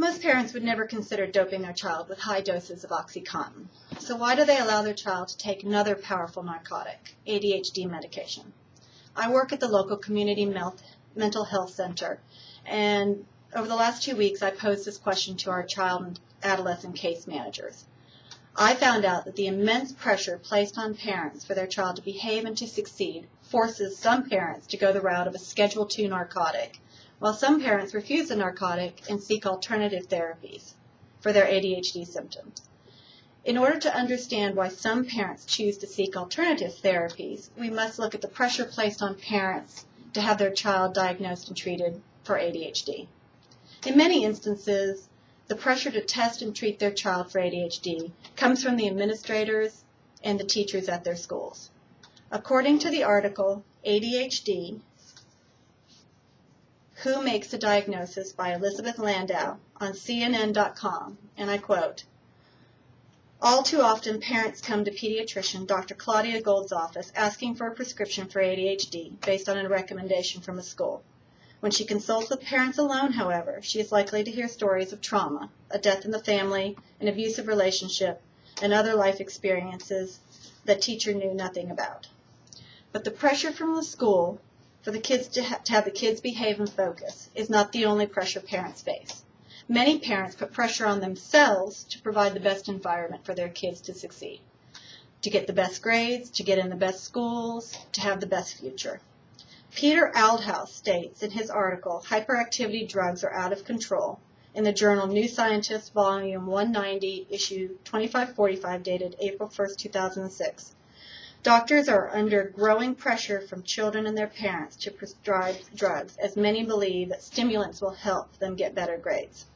Most parents would never consider doping their child with high doses of OxyContin. So why do they allow their child to take another powerful narcotic, ADHD medication? I work at the local community mental health center, and over the last 2 weeks I posed this question to our child and adolescent case managers. I found out that the immense pressure placed on parents for their child to behave and to succeed forces some parents to go the route of a Schedule II narcotic, while some parents refuse the narcotic and seek alternative therapies for their ADHD symptoms. In order to understand why some parents choose to seek alternative therapies, we must look at the pressure placed on parents to have their child diagnosed and treated for ADHD. In many instances, the pressure to test and treat their child for ADHD comes from the administrators and the teachers at their schools. According to the article, ADHD, Who Makes a Diagnosis by Elizabeth Landau on CNN.com, and I quote, "All too often, parents come to pediatrician Dr. Claudia Gold's office asking for a prescription for ADHD based on a recommendation from a school. When she consults with parents alone, however, she is likely to hear stories of trauma, a death in the family, an abusive relationship, and other life experiences that teacher knew nothing about. But the pressure from the school for the kids to have the kids behave and focus is not the only pressure parents face. Many parents put pressure on themselves to provide the best environment for their kids to succeed, to get the best grades, to get in the best schools, to have the best future. Peter Aldhaus states in his article, Hyperactivity Drugs Are Out of Control, in the journal New Scientist, Volume 190, Issue 2545, dated April 1st, 2006, doctors are under growing pressure from children and their parents to prescribe drugs, as many believe that stimulants will help them get better grades.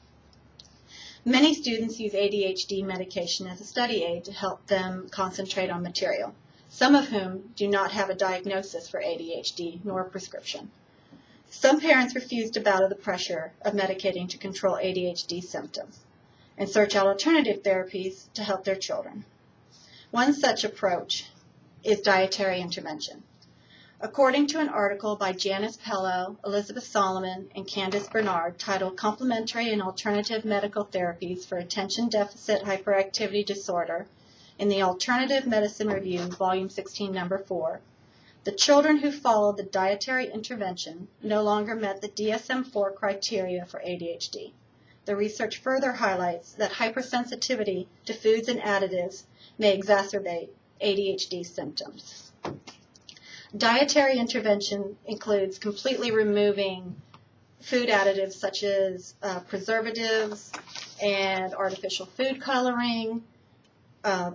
Many students use ADHD medication as a study aid to help them concentrate on material, some of whom do not have a diagnosis for ADHD nor a prescription. Some parents refuse to bow to the pressure of medicating to control ADHD symptoms and search out alternative therapies to help their children. One such approach is dietary intervention. According to an article by Janice Pello, Elizabeth Solomon, and Candace Bernard titled Complementary and Alternative Medical Therapies for Attention Deficit Hyperactivity Disorder in the Alternative Medicine Review, Volume 16, Number 4, the children who followed the dietary intervention no longer met the DSM-4 criteria for ADHD. The research further highlights that hypersensitivity to foods and additives may exacerbate ADHD symptoms. Dietary intervention includes completely removing food additives such as preservatives and artificial food coloring,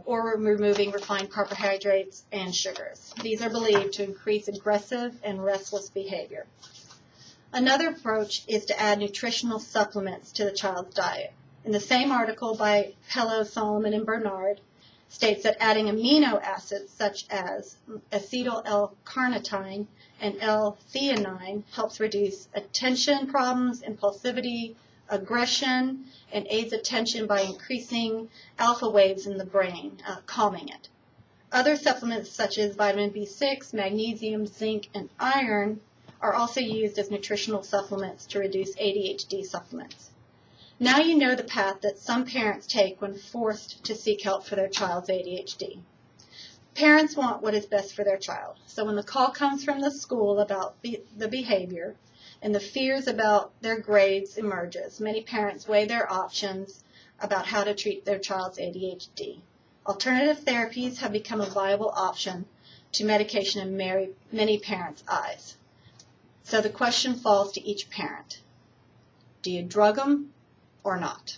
or removing refined carbohydrates and sugars. These are believed to increase aggressive and restless behavior. Another approach is to add nutritional supplements to the child's diet. In the same article by Pello, Solomon, and Bernard, states that adding amino acids such as acetyl L-carnitine and L-theanine helps reduce attention problems, impulsivity, aggression, and aids attention by increasing alpha waves in the brain, calming it. Other supplements such as vitamin B6, magnesium, zinc, and iron are also used as nutritional supplements to reduce ADHD supplements. Now you know the path that some parents take when forced to seek help for their child's ADHD. Parents want what is best for their child. So when the call comes from the school about the behavior and the fears about their grades emerges, many parents weigh their options about how to treat their child's ADHD. Alternative therapies have become a viable option to medication in many parents' eyes. So the question falls to each parent. Do you drug them or not?